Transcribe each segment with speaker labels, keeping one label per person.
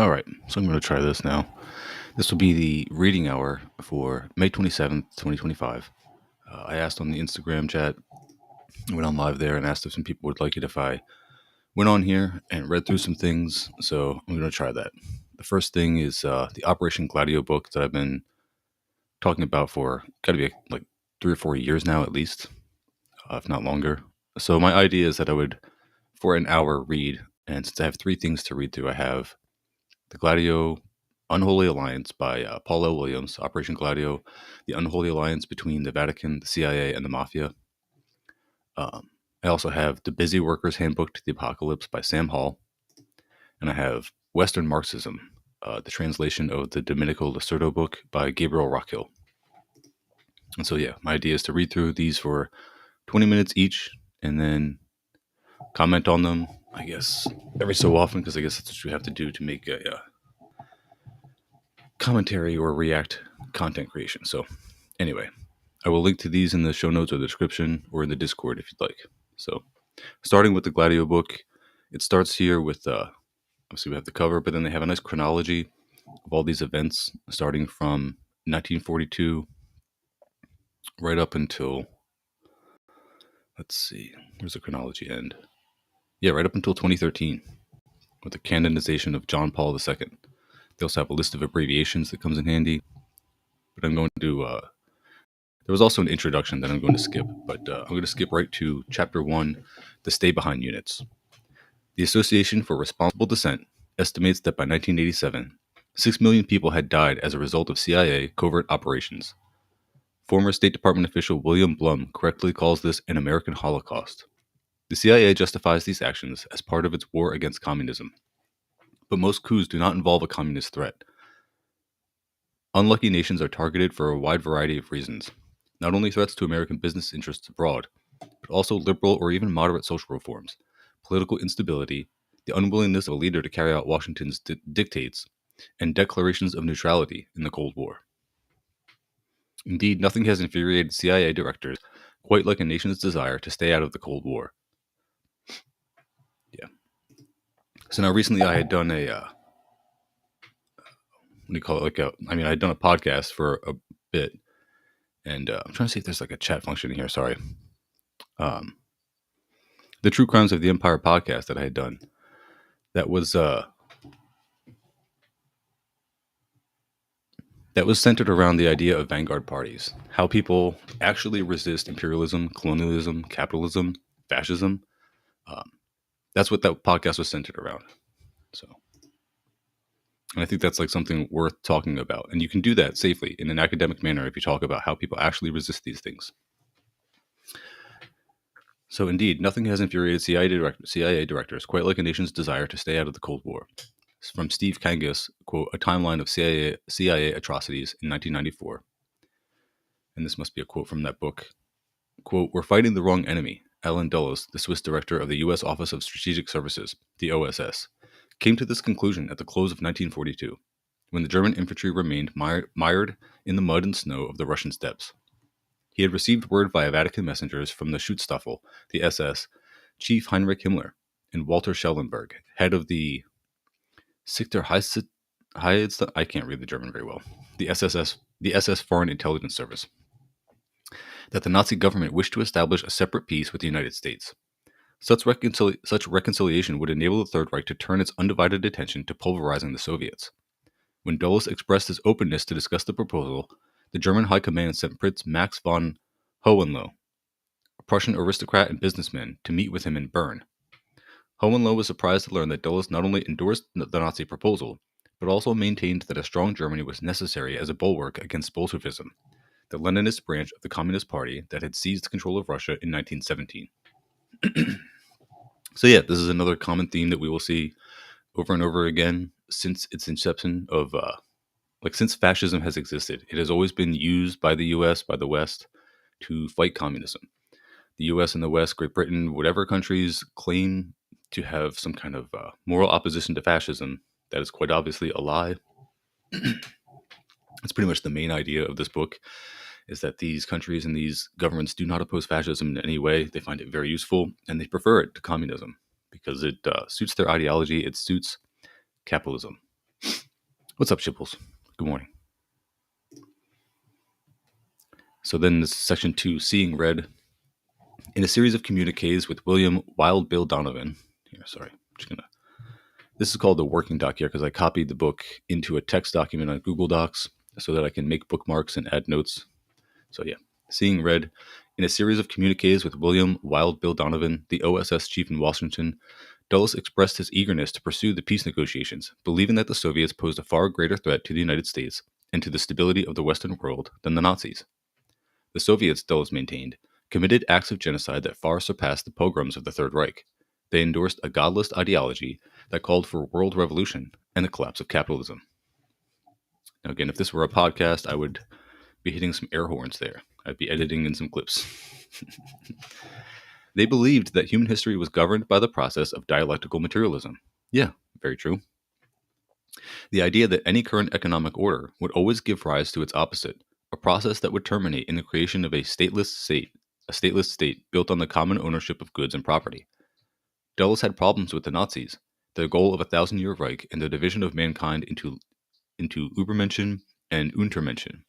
Speaker 1: All right, so I'm going to try this now. This will be the reading hour for May 27th, 2025. I asked on the Instagram chat, I went on live there and asked if some people would like it if I went on here and read through some things, so I'm going to try that. The first thing is the Operation Gladio book that I've been talking about for got to be like 3 or 4 years now at least, if not longer. So my idea is that I would, for an hour, read, and since I have three things to read through, I have the Gladio Unholy Alliance by Paul L. Williams, Operation Gladio, the Unholy Alliance between the Vatican, the CIA, and the Mafia. I also have The Busy Worker's Handbook to the Apocalypse by Sam Hall. And I have Western Marxism, the translation of the Domenico Lacerdo book by Gabriel Rockhill. And so, yeah, my idea is to read through these for 20 minutes each and then comment on them, I guess, every so often, because I guess that's what you have to do to make a commentary or react content creation. So, anyway, I will link to these in the show notes or the description or in the Discord if you'd like. So, starting with the Gladio book, it starts here with, obviously we have the cover, but then they have a nice chronology of all these events starting from 1942 right up until, let's see, where's the chronology end? Yeah, right up until 2013 with the canonization of John Paul II. They also have a list of abbreviations that comes in handy, but I'm going to there was also an introduction that I'm going to skip, but I'm going to skip right to Chapter 1, the Stay Behind Units. The Association for Responsible Dissent estimates that by 1987, 6 million people had died as a result of CIA covert operations. Former State Department official William Blum correctly calls this an American Holocaust. The CIA justifies these actions as part of its war against communism. But most coups do not involve a communist threat. Unlucky nations are targeted for a wide variety of reasons, not only threats to American business interests abroad, but also liberal or even moderate social reforms, political instability, the unwillingness of a leader to carry out Washington's dictates, and declarations of neutrality in the Cold War. Indeed, nothing has infuriated CIA directors quite like a nation's desire to stay out of the Cold War. Yeah. So now recently I had done a, what do you call it? I had done a podcast for a bit, and I'm trying to see if there's like a chat function in here. Sorry. The True Crimes of the Empire podcast that I had done. That was centered around the idea of vanguard parties, how people actually resist imperialism, colonialism, capitalism, fascism. That's what that podcast was centered around. So, and I think that's like something worth talking about. And you can do that safely in an academic manner if you talk about how people actually resist these things. So indeed, nothing has infuriated CIA directors quite like a nation's desire to stay out of the Cold War. From Steve Kangas, quote, A Timeline of CIA Atrocities in 1994. And this must be a quote from that book. Quote, We're fighting the wrong enemy. Alan Dulles, the Swiss director of the U.S. Office of Strategic Services, the OSS, came to this conclusion at the close of 1942, when the German infantry remained mired in the mud and snow of the Russian steppes. He had received word via Vatican messengers from the Schutzstaffel, the SS, Chief Heinrich Himmler, and Walter Schellenberg, head of the Sichter I can't read the German very well, the SS Foreign Intelligence Service, that the Nazi government wished to establish a separate peace with the United States. Such reconciliation would enable the Third Reich to turn its undivided attention to pulverizing the Soviets. When Dulles expressed his openness to discuss the proposal, the German High Command sent Prince Max von Hohenlohe, a Prussian aristocrat and businessman, to meet with him in Bern. Hohenlohe was surprised to learn that Dulles not only endorsed the Nazi proposal, but also maintained that a strong Germany was necessary as a bulwark against Bolshevism, the Leninist branch of the Communist Party that had seized control of Russia in 1917. So yeah, this is another common theme that we will see over and over again since its inception of, since fascism has existed. It has always been used by the U.S., by the West, to fight communism. The U.S. and the West, Great Britain, whatever countries claim to have some kind of moral opposition to fascism, that is quite obviously a lie. It's pretty much the main idea of this book, is that these countries and these governments do not oppose fascism in any way. They find it very useful, and they prefer it to communism because it suits their ideology. It suits capitalism. What's up, Shipples? Good morning. So then this is section 2, Seeing Red. In a series of communiques with William Wild Bill Donovan. This is called the working doc here because I copied the book into a text document on Google Docs so that I can make bookmarks and add notes. So yeah, Seeing Red. In a series of communiques with William Wild Bill Donovan, the OSS chief in Washington, Dulles expressed his eagerness to pursue the peace negotiations, believing that the Soviets posed a far greater threat to the United States and to the stability of the Western world than the Nazis. The Soviets, Dulles maintained, committed acts of genocide that far surpassed the pogroms of the Third Reich. They endorsed a godless ideology that called for world revolution and the collapse of capitalism. Now, again, if this were a podcast, I would be hitting some air horns there. I'd be editing in some clips. They believed that human history was governed by the process of dialectical materialism. Yeah, very true. The idea that any current economic order would always give rise to its opposite, a process that would terminate in the creation of a stateless state built on the common ownership of goods and property. Dulles had problems with the Nazis, their goal of a 1,000-year Reich and the division of mankind into Übermenschen and Untermenschen.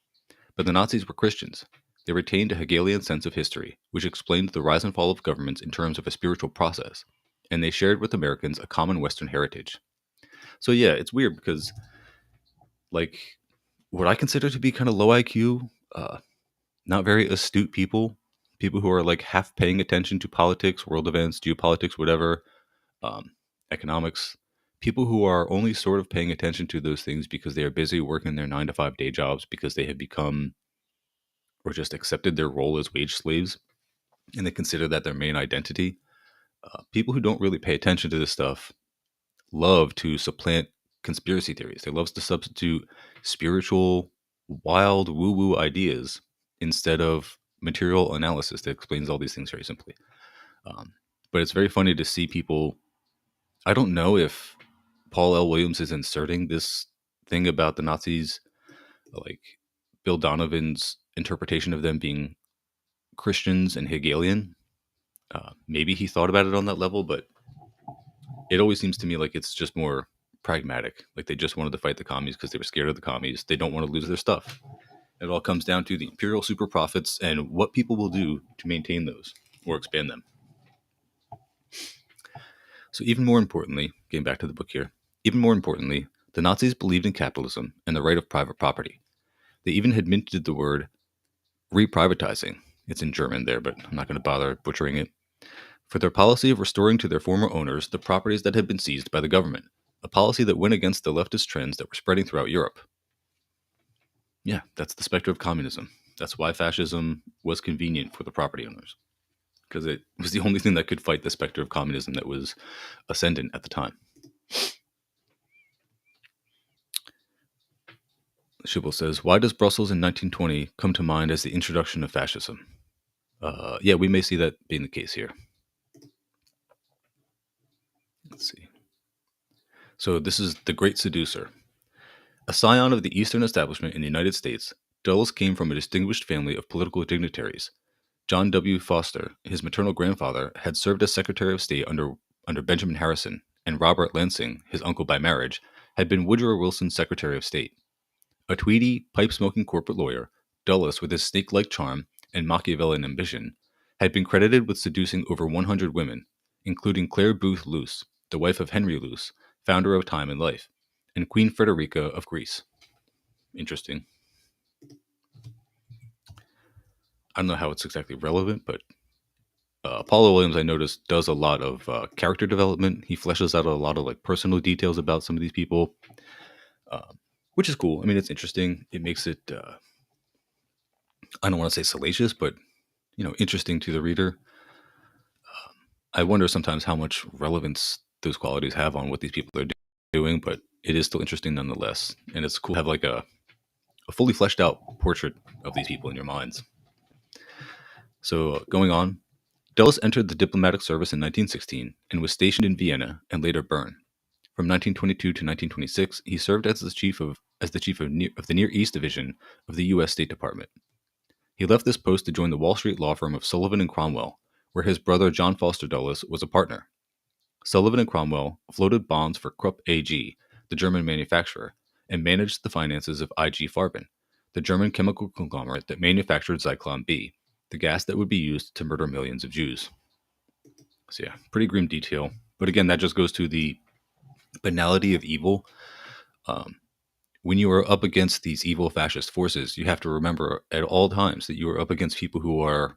Speaker 1: But the Nazis were Christians. They retained a Hegelian sense of history, which explained the rise and fall of governments in terms of a spiritual process, and they shared with Americans a common Western heritage. So yeah, it's weird because, like, what I consider to be kind of low IQ, not very astute people who are like half paying attention to politics, world events, geopolitics, whatever, economics, people who are only sort of paying attention to those things because they are busy working their 9-to-5 day jobs because they have become or just accepted their role as wage slaves and they consider that their main identity. People who don't really pay attention to this stuff love to supplant conspiracy theories. They love to substitute spiritual, wild, woo-woo ideas instead of material analysis that explains all these things very simply. But it's very funny to see people. I don't know if Paul L. Williams is inserting this thing about the Nazis, like Bill Donovan's interpretation of them being Christians and Hegelian. Maybe he thought about it on that level, but it always seems to me like it's just more pragmatic. Like they just wanted to fight the commies because they were scared of the commies. They don't want to lose their stuff. It all comes down to the imperial super profits and what people will do to maintain those or expand them. So even more importantly, getting back to the book here, even more importantly, the Nazis believed in capitalism and the right of private property. They even had minted the word reprivatizing. It's in German there, but I'm not going to bother butchering it. For their policy of restoring to their former owners the properties that had been seized by the government, a policy that went against the leftist trends that were spreading throughout Europe. Yeah, that's the specter of communism. That's why fascism was convenient for the property owners, because it was the only thing that could fight the specter of communism that was ascendant at the time. Schiphol says, why does Brussels in 1920 come to mind as the introduction of fascism? Yeah, we may see that being the case here. Let's see. So this is The Great Seducer. A scion of the Eastern establishment in the United States, Dulles came from a distinguished family of political dignitaries. John W. Foster, his maternal grandfather, had served as Secretary of State under Benjamin Harrison, and Robert Lansing, his uncle by marriage, had been Woodrow Wilson's Secretary of State. A tweedy, pipe-smoking corporate lawyer, Dulles, with his snake-like charm and Machiavellian ambition, had been credited with seducing over 100 women, including Clare Boothe Luce, the wife of Henry Luce, founder of Time and Life, and Queen Frederica of Greece. Interesting. I don't know how it's exactly relevant, but Paul Williams, I noticed, does a lot of character development. He fleshes out a lot of like personal details about some of these people, which is cool. I mean, it's interesting. It makes it, I don't want to say salacious, but, interesting to the reader. I wonder sometimes how much relevance those qualities have on what these people are doing, but it is still interesting nonetheless. And it's cool to have like a fully fleshed out portrait of these people in your minds. So going on, Dulles entered the diplomatic service in 1916 and was stationed in Vienna and later Bern. From 1922 to 1926, he served as the chief of the Near East Division of the U.S. State Department. He left this post to join the Wall Street law firm of Sullivan and Cromwell, where his brother John Foster Dulles was a partner. Sullivan and Cromwell floated bonds for Krupp AG, the German manufacturer, and managed the finances of IG Farben, the German chemical conglomerate that manufactured Zyklon B, the gas that would be used to murder millions of Jews. So yeah, pretty grim detail. But again, that just goes to the banality of evil. When you are up against these evil fascist forces, you have to remember at all times that you are up against people who are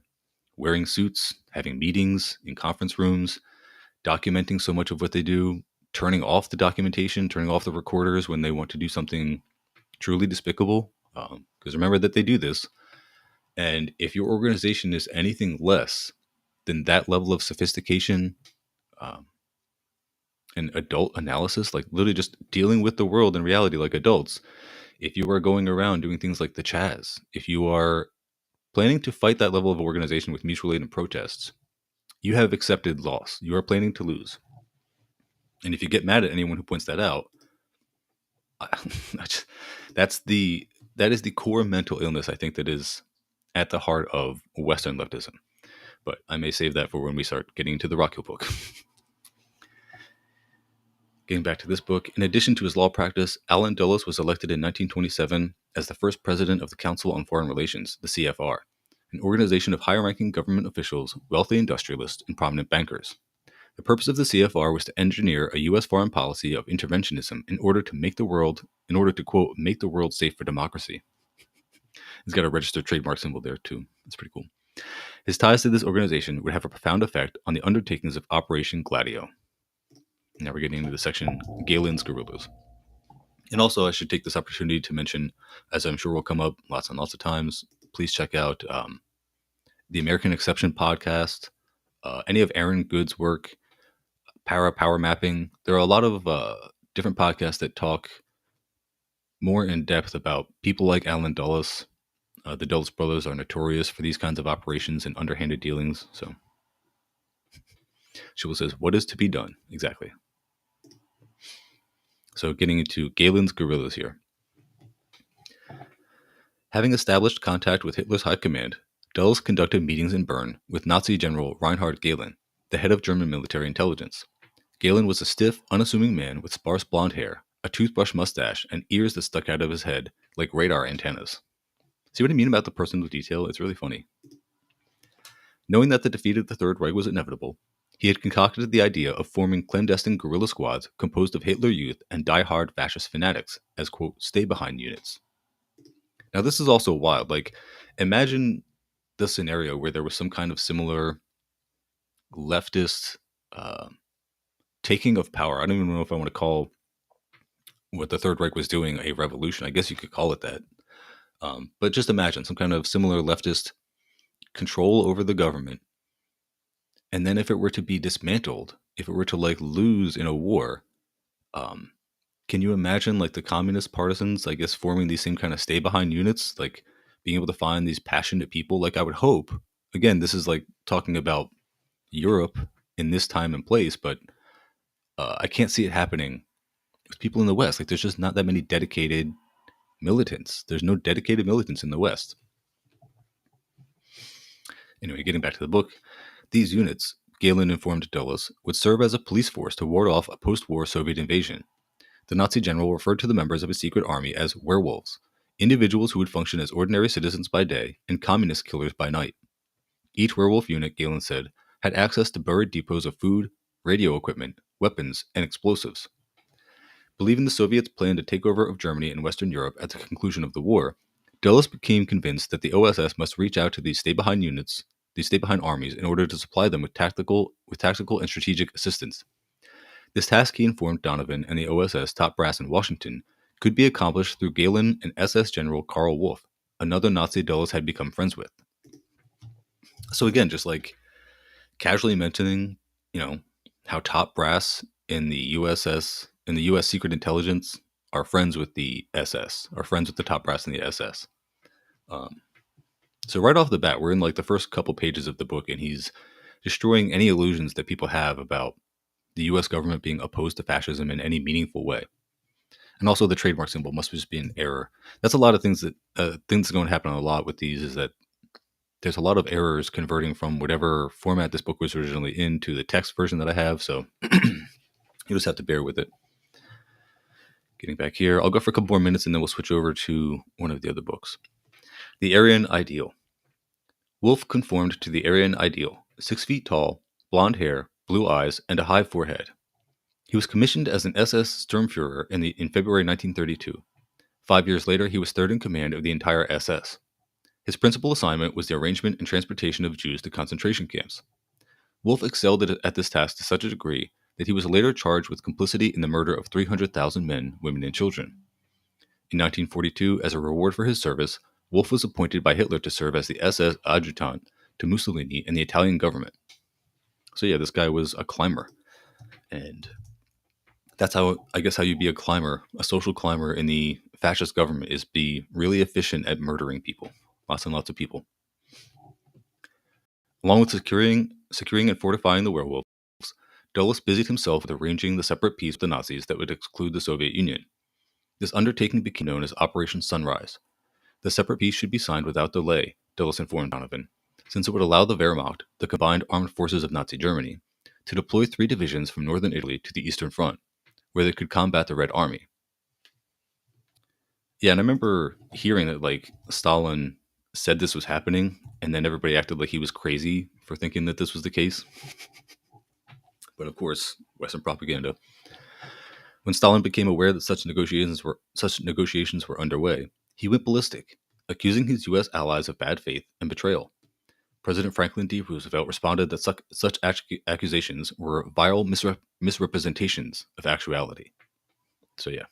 Speaker 1: wearing suits, having meetings in conference rooms, documenting so much of what they do, turning off the documentation, turning off the recorders when they want to do something truly despicable. Because remember that they do this. And if your organization is anything less than that level of sophistication and adult analysis, like literally just dealing with the world and reality like adults, if you are going around doing things like the Chaz, if you are planning to fight that level of organization with mutual aid and protests, you have accepted loss. You are planning to lose. And if you get mad at anyone who points that out, that is the core mental illness I think that is at the heart of Western leftism. But I may save that for when we start getting into the Rockhill book. Getting back to this book, in addition to his law practice, Allen Dulles was elected in 1927 as the first president of the Council on Foreign Relations, the CFR, an organization of high-ranking government officials, wealthy industrialists, and prominent bankers. The purpose of the CFR was to engineer a U.S. foreign policy of interventionism in order to, quote, make the world safe for democracy. He's got a registered trademark symbol there, too. That's pretty cool. His ties to this organization would have a profound effect on the undertakings of Operation Gladio. Now we're getting into the section, Galen's Guerrillas. And also, I should take this opportunity to mention, as I'm sure will come up lots and lots of times, please check out the American Exception podcast, any of Aaron Good's work, Power Mapping. There are a lot of different podcasts that talk more in depth about people like Allen Dulles. The Dulles brothers are notorious for these kinds of operations and underhanded dealings. So, Shibboleth says, what is to be done? Exactly. So getting into Galen's guerrillas here. Having established contact with Hitler's high command, Dulles conducted meetings in Bern with Nazi General Reinhard Gehlen, the head of German military intelligence. Gehlen was a stiff, unassuming man with sparse blonde hair, a toothbrush mustache, and ears that stuck out of his head like radar antennas. See what I mean about the personal detail? It's really funny. Knowing that the defeat of the Third Reich was inevitable, he had concocted the idea of forming clandestine guerrilla squads composed of Hitler Youth and die-hard fascist fanatics as, quote, stay-behind units. Now, this is also wild. Like, imagine the scenario where there was some kind of similar leftist taking of power. I don't even know if I want to call what the Third Reich was doing a revolution. I guess you could call it that. But just imagine some kind of similar leftist control over the government. And then if it were to be dismantled, if it were to like lose in a war, can you imagine like the communist partisans, I guess, forming these same kind of stay behind units, like being able to find these passionate people? Like I would hope, again, this is like talking about Europe in this time and place, but I can't see it happening with people in the West. Like there's just not that many dedicated militants. There's no dedicated militants in the West. Anyway, getting back to the book, these units, Gehlen informed Dulles, would serve as a police force to ward off a post-war Soviet invasion. The Nazi general referred to the members of his secret army as werewolves, individuals who would function as ordinary citizens by day and communist killers by night. Each werewolf unit, Gehlen said, had access to buried depots of food, radio equipment, weapons, and explosives. Believing the Soviets planned a takeover of Germany and Western Europe at the conclusion of the war, Dulles became convinced that the OSS must reach out to these stay-behind units, these stay-behind armies, in order to supply them with tactical and strategic assistance. This task, he informed Donovan and the OSS top brass in Washington, could be accomplished through Gehlen and SS General Karl Wolff, another Nazi Dulles had become friends with. So again, just like casually mentioning, how top brass in the U.S. Secret Intelligence are friends with the SS, are friends with the top brass in the SS. So right off the bat, we're in like the first couple pages of the book, and he's destroying any illusions that people have about the U.S. government being opposed to fascism in any meaningful way. And also the trademark symbol must just be an error. That's a lot of things that things going to happen a lot with these is that there's a lot of errors converting from whatever format this book was originally in to the text version that I have. So you just have to bear with it. Getting back here, I'll go for a couple more minutes and then we'll switch over to one of the other books. The Aryan Ideal. Wolfe conformed to the Aryan ideal: 6 feet tall, blonde hair, blue eyes, and a high forehead. He was commissioned as an SS Sturmfuhrer in February 1932. 5 years later, he was third in command of the entire SS. His principal assignment was the arrangement and transportation of Jews to concentration camps. Wolfe excelled at this task to such a degree that he was later charged with complicity in the murder of 300,000 men, women, and children. In 1942, as a reward for his service, Wolfe was appointed by Hitler to serve as the SS adjutant to Mussolini and the Italian government. So yeah, this guy was a climber. And that's how you be a climber, a social climber in the fascist government, is be really efficient at murdering people. Lots and lots of people. Along with securing and fortifying the werewolves, Dulles busied himself with arranging the separate peace with the Nazis that would exclude the Soviet Union. This undertaking became known as Operation Sunrise. The separate peace should be signed without delay, Dulles informed Donovan, since it would allow the Wehrmacht, the combined armed forces of Nazi Germany, to deploy 3 divisions from northern Italy to the Eastern Front, where they could combat the Red Army. Yeah, and I remember hearing that, Stalin said this was happening, and then everybody acted like he was crazy for thinking that this was the case. But of course, Western propaganda. When Stalin became aware that such negotiations were underway, he went ballistic, accusing his U.S. allies of bad faith and betrayal. President Franklin D. Roosevelt responded that such accusations were vile misrepresentations of actuality. So yeah,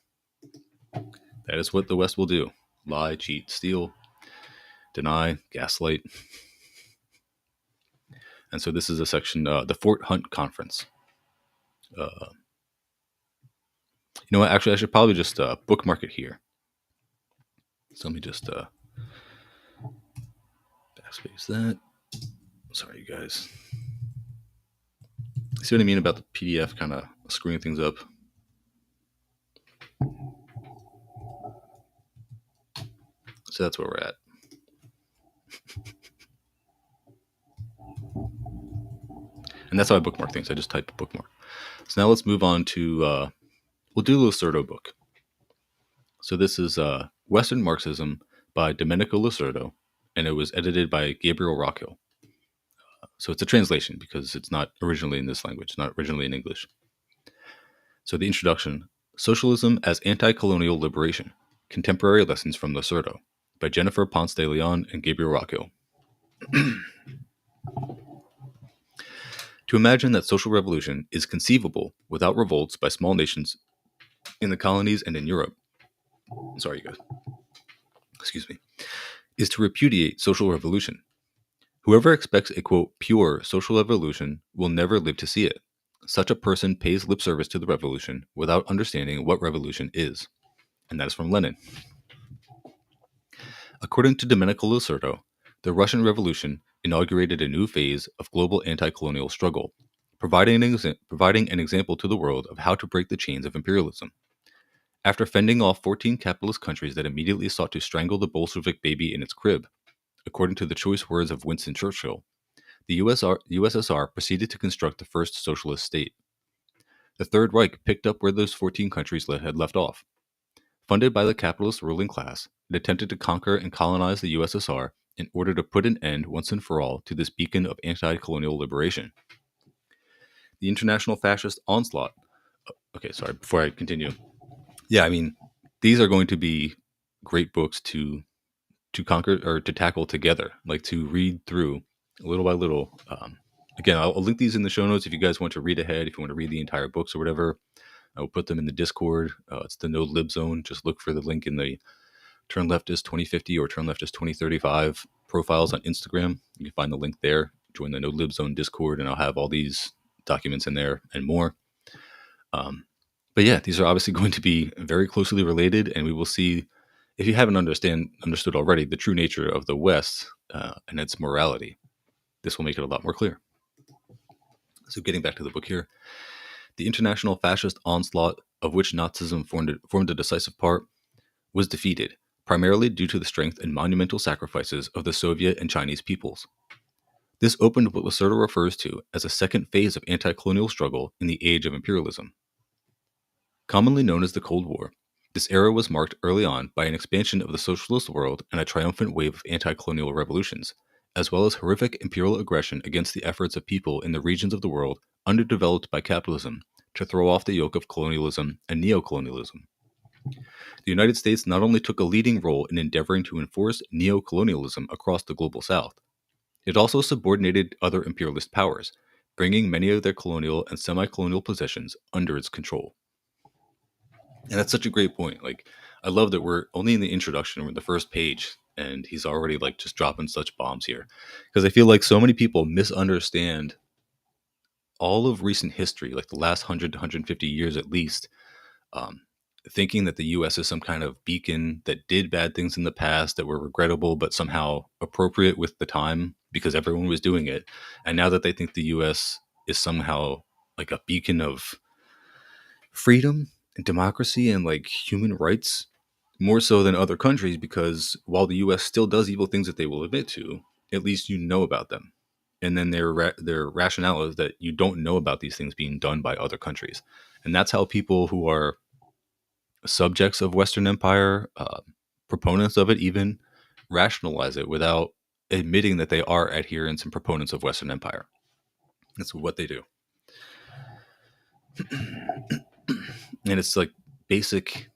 Speaker 1: that is what the West will do: lie, cheat, steal, deny, gaslight. And so this is a section, the Fort Hunt Conference. You know what? Actually, I should probably just bookmark it here. So let me just backspace that. Sorry, you guys. See what I mean about the PDF kind of screwing things up? So that's where we're at. And that's how I bookmark things. I just type bookmark. So now let's move on to, we'll do the Lucerdo book. So this is Western Marxism by Domenico Lucerdo, and it was edited by Gabriel Rockhill. So it's a translation because it's not originally in this language, not originally in English. So the introduction: Socialism as Anti-Colonial Liberation, Contemporary Lessons from Lucerdo, by Jennifer Ponce de Leon and Gabriel Rockhill. To imagine that social revolution is conceivable without revolts by small nations in the colonies and in Europe, sorry, you guys, excuse me, is to repudiate social revolution. Whoever expects a, quote, pure social revolution will never live to see it. Such a person pays lip service to the revolution without understanding what revolution is. And that is from Lenin. According to Domenico Lucerdo, the Russian Revolution inaugurated a new phase of global anti-colonial struggle, providing an example to the world of how to break the chains of imperialism. After fending off 14 capitalist countries that immediately sought to strangle the Bolshevik baby in its crib, according to the choice words of Winston Churchill, the USSR proceeded to construct the first socialist state. The Third Reich picked up where those 14 countries had left off. Funded by the capitalist ruling class, it attempted to conquer and colonize the USSR in order to put an end once and for all to this beacon of anti-colonial liberation. The international fascist onslaught. Okay, sorry, before I continue. Yeah, I mean, these are going to be great books to conquer or to tackle together, like to read through little by little. Again, I'll link these in the show notes if you guys want to read ahead, if you want to read the entire books or whatever. I will put them in the Discord. It's the No Lib Zone. Just look for the link in the Turn Leftist 2050 or Turn Leftist 2035 profiles on Instagram. You can find the link there. Join the No Lib Zone Discord, and I'll have all these documents in there and more. But yeah, these are obviously going to be very closely related, and we will see, if you haven't understood already, the true nature of the West and its morality. This will make it a lot more clear. So getting back to the book here, the international fascist onslaught, of which Nazism formed a decisive part, was defeated, primarily due to the strength and monumental sacrifices of the Soviet and Chinese peoples. This opened what Lucerdo refers to as a second phase of anti-colonial struggle in the age of imperialism. Commonly known as the Cold War, This era was marked early on by an expansion of the socialist world and a triumphant wave of anti-colonial revolutions, as well as horrific imperial aggression against the efforts of people in the regions of the world underdeveloped by capitalism to throw off the yoke of colonialism and neocolonialism. The United States not only took a leading role in endeavoring to enforce neocolonialism across the global South, it also subordinated other imperialist powers, bringing many of their colonial and semi-colonial possessions under its control. And that's such a great point. Like, I love that we're only in the introduction, we're in the first page, and he's already like just dropping such bombs here. Because I feel like so many people misunderstand all of recent history, like the last 100 to 150 years at least, um, thinking that the US is some kind of beacon that did bad things in the past that were regrettable, but somehow appropriate with the time because everyone was doing it. And now that they think the US is somehow like a beacon of freedom and democracy and like human rights, more so than other countries, because while the US still does evil things that they will admit to, at least you know about them. And then their rationale is that you don't know about these things being done by other countries. And that's how people who are subjects of Western Empire, proponents of it even, rationalize it without admitting that they are adherents and proponents of Western Empire. That's what they do. And it's like basic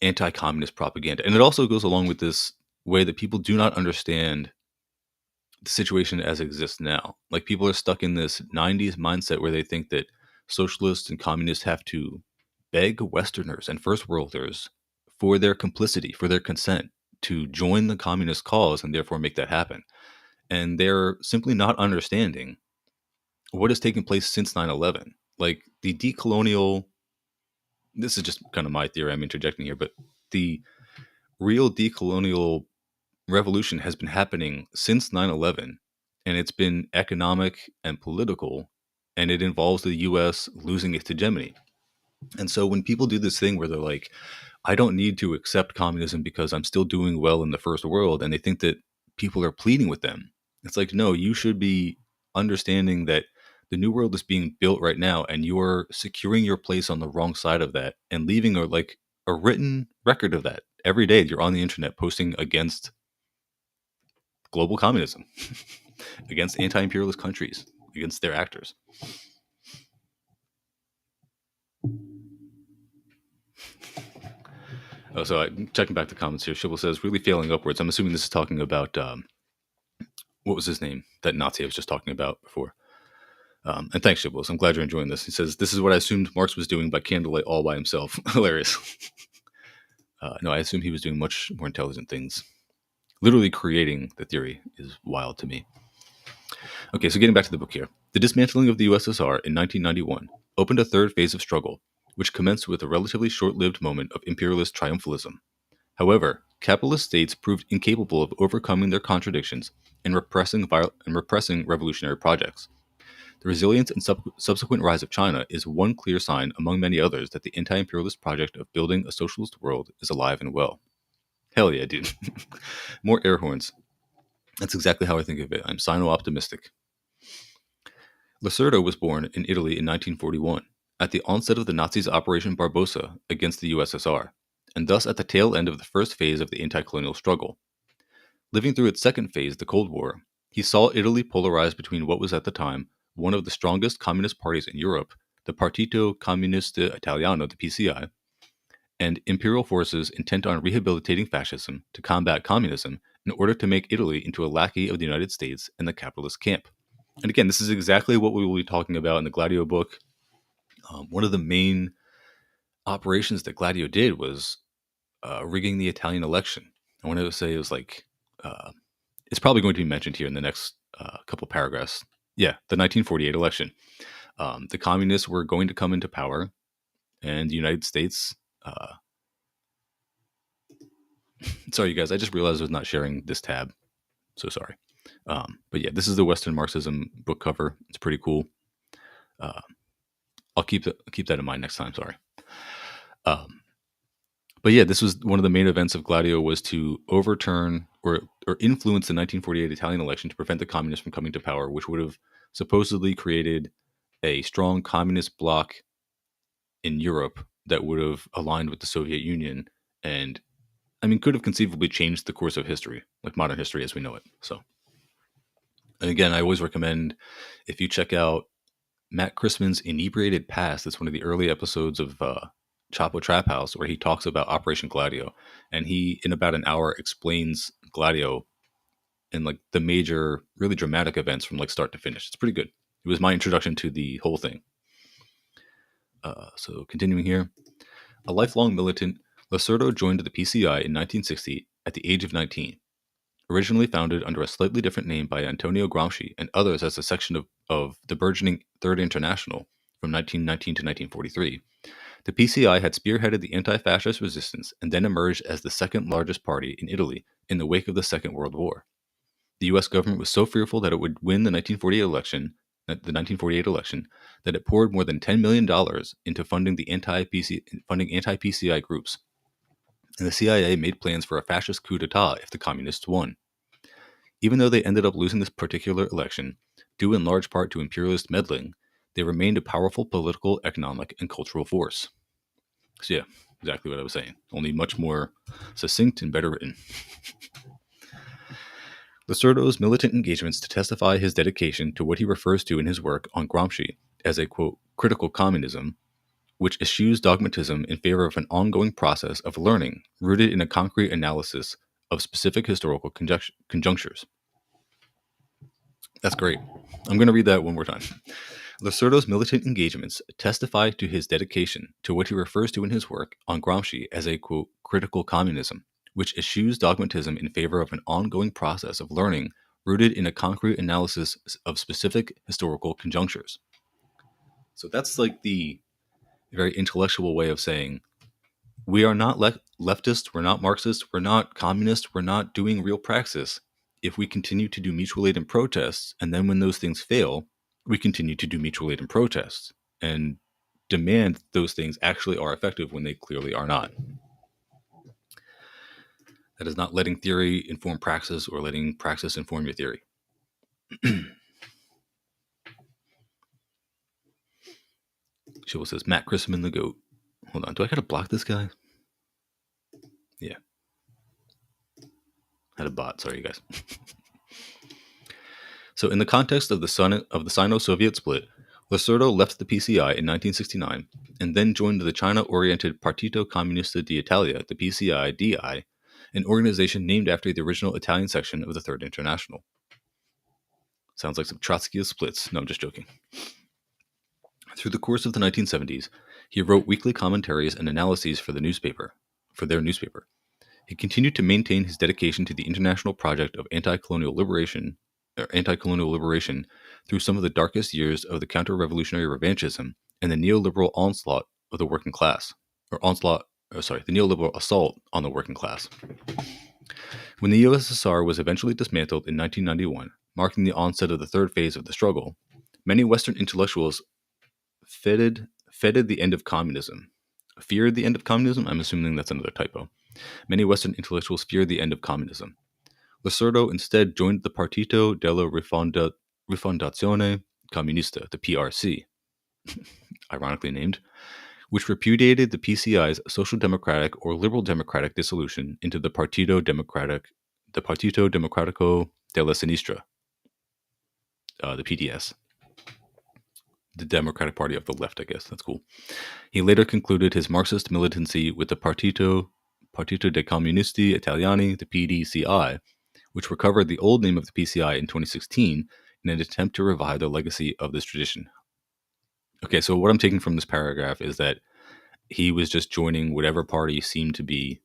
Speaker 1: anti-communist propaganda. And it also goes along with this way that people do not understand the situation as it exists now. Like, people are stuck in this 90s mindset where they think that socialists and communists have to beg Westerners and first worlders for their complicity, for their consent to join the communist cause and therefore make that happen. And they're simply not understanding what has taken place since 9/11. Like, the decolonial, this is just kind of my theory, I'm interjecting here, but the real decolonial revolution has been happening since 9/11, and it's been economic and political, and it involves the US losing its hegemony. And so when people do this thing where they're like, I don't need to accept communism because I'm still doing well in the first world, and they think that people are pleading with them, it's like, no, you should be understanding that the new world is being built right now, and you're securing your place on the wrong side of that and leaving a written record of that every day. You're on the internet posting against global communism, against anti-imperialist countries, against their actors. Oh, so I'm checking back the comments here. Shibble says, really failing upwards. I'm assuming this is talking about, what was his name? That Nazi I was just talking about before. And thanks, Shibbles. I'm glad you're enjoying this. He says, this is what I assumed Marx was doing by candlelight all by himself. Hilarious. No, I assume he was doing much more intelligent things. Literally creating the theory is wild to me. Okay, so getting back to the book here. The dismantling of the USSR in 1991 opened a third phase of struggle, which commenced with a relatively short-lived moment of imperialist triumphalism. However, capitalist states proved incapable of overcoming their contradictions and repressing revolutionary projects. The resilience and subsequent rise of China is one clear sign, among many others, that the anti-imperialist project of building a socialist world is alive and well. Hell yeah, dude. More air horns. That's exactly how I think of it. I'm sino-optimistic. Lacerda was born in Italy in 1941, at the onset of the Nazis' Operation Barbarossa against the USSR, and thus at the tail end of the first phase of the anti-colonial struggle. Living through its second phase, the Cold War, he saw Italy polarized between what was at the time one of the strongest communist parties in Europe, the Partito Comunista Italiano, the PCI, and imperial forces intent on rehabilitating fascism to combat communism in order to make Italy into a lackey of the United States and the capitalist camp. And again, this is exactly what we will be talking about in the Gladio book. One of the main operations that Gladio did was rigging the Italian election. I want to say it was like, it's probably going to be mentioned here in the next couple paragraphs. Yeah, the 1948 election. The communists were going to come into power, and the United States. Sorry, you guys, I just realized I was not sharing this tab. So sorry. But yeah, this is the Western Marxism book cover. It's pretty cool. I'll keep that in mind next time. Sorry. But yeah, this was one of the main events of Gladio, was to overturn or influence the 1948 Italian election to prevent the communists from coming to power, which would have supposedly created a strong communist bloc in Europe that would have aligned with the Soviet Union and, I mean, could have conceivably changed the course of history, like modern history as we know it. So, and again, I always recommend if you check out Matt Christman's Inebriated Past. It's one of the early episodes of Chapo Trap House where he talks about Operation Gladio, and he, in about an hour, explains Gladio and like the major, really dramatic events from like start to finish. It's pretty good. It was my introduction to the whole thing. So continuing here, a lifelong militant, Lacerda joined the PCI in 1960 at the age of 19. Originally founded under a slightly different name by Antonio Gramsci and others as a section of the burgeoning Third International from 1919 to 1943, the PCI had spearheaded the anti-fascist resistance and then emerged as the second largest party in Italy in the wake of the Second World War. The U.S. government was so fearful that it would win the 1948 election, that it poured more than $10 million into funding anti-PCI groups, and the CIA made plans for a fascist coup d'état if the communists won. Even though they ended up losing this particular election, due in large part to imperialist meddling, they remained a powerful political, economic, and cultural force. So yeah, exactly what I was saying, only much more succinct and better written. Lacerda's militant engagements to testify his dedication to what he refers to in his work on Gramsci as a, quote, critical communism, which eschews dogmatism in favor of an ongoing process of learning rooted in a concrete analysis of specific historical conjunctures. That's great. I'm going to read that one more time. Lacerda's militant engagements testify to his dedication to what he refers to in his work on Gramsci as a, quote, critical communism, which eschews dogmatism in favor of an ongoing process of learning rooted in a concrete analysis of specific historical conjunctures. So that's like the very intellectual way of saying we are not leftist, we're not Marxist, we're not communist, we're not doing real praxis. If we continue to do mutual aid and protests, and then when those things fail, we continue to do mutual aid and protests and demand those things actually are effective when they clearly are not. That is not letting theory inform praxis or letting praxis inform your theory. Shiva says, Matt Christman the GOAT. Hold on, do I gotta block this guy? Yeah. Had a bot, sorry you guys. So in the context of the Sino-Soviet split, Lacerda left the PCI in 1969 and then joined the China-oriented Partito Comunista d'Italia, the PCI-DI, an organization named after the original Italian section of the Third International. Sounds like some Trotskyist splits. No, I'm just joking. Through the course of the 1970s, he wrote weekly commentaries and analyses for their newspaper. He continued to maintain his dedication to the international project of anti-colonial liberation through some of the darkest years of the counter-revolutionary revanchism and the neoliberal onslaught of the working class, the neoliberal assault on the working class. When the USSR was eventually dismantled in 1991, marking the onset of the third phase of the struggle, many Western intellectuals feted the end of communism. Feared the end of communism? I'm assuming that's another typo. Many Western intellectuals feared the end of communism. Lacerda instead joined the Partito della Rifondazione Comunista, the PRC, ironically named, which repudiated the PCI's social democratic or liberal democratic dissolution into the Partito Democratico della Sinistra, the PDS. The Democratic Party of the Left, I guess. That's cool. He later concluded his Marxist militancy with the Partito dei Comunisti Italiani, the PDCI, which recovered the old name of the PCI in 2016 in an attempt to revive the legacy of this tradition. Okay, so what I'm taking from this paragraph is that he was just joining whatever party seemed to be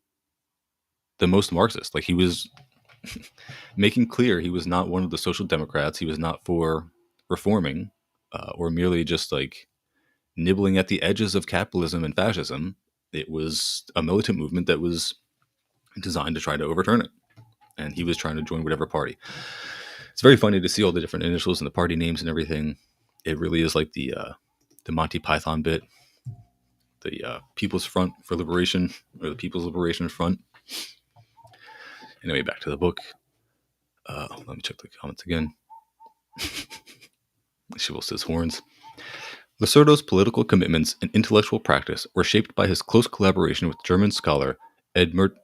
Speaker 1: the most Marxist. Like he was making clear he was not one of the social democrats. He was not for reforming or merely just like nibbling at the edges of capitalism and fascism. It was a militant movement that was designed to try to overturn it. And he was trying to join whatever party. It's very funny to see all the different initials and the party names and everything. It really is like the Monty Python bit, the People's Front for Liberation, or the People's Liberation Front. Anyway, back to the book. Let me check the comments again. Shival says horns. Lacerdo's political commitments and intellectual practice were shaped by his close collaboration with German scholar Edmut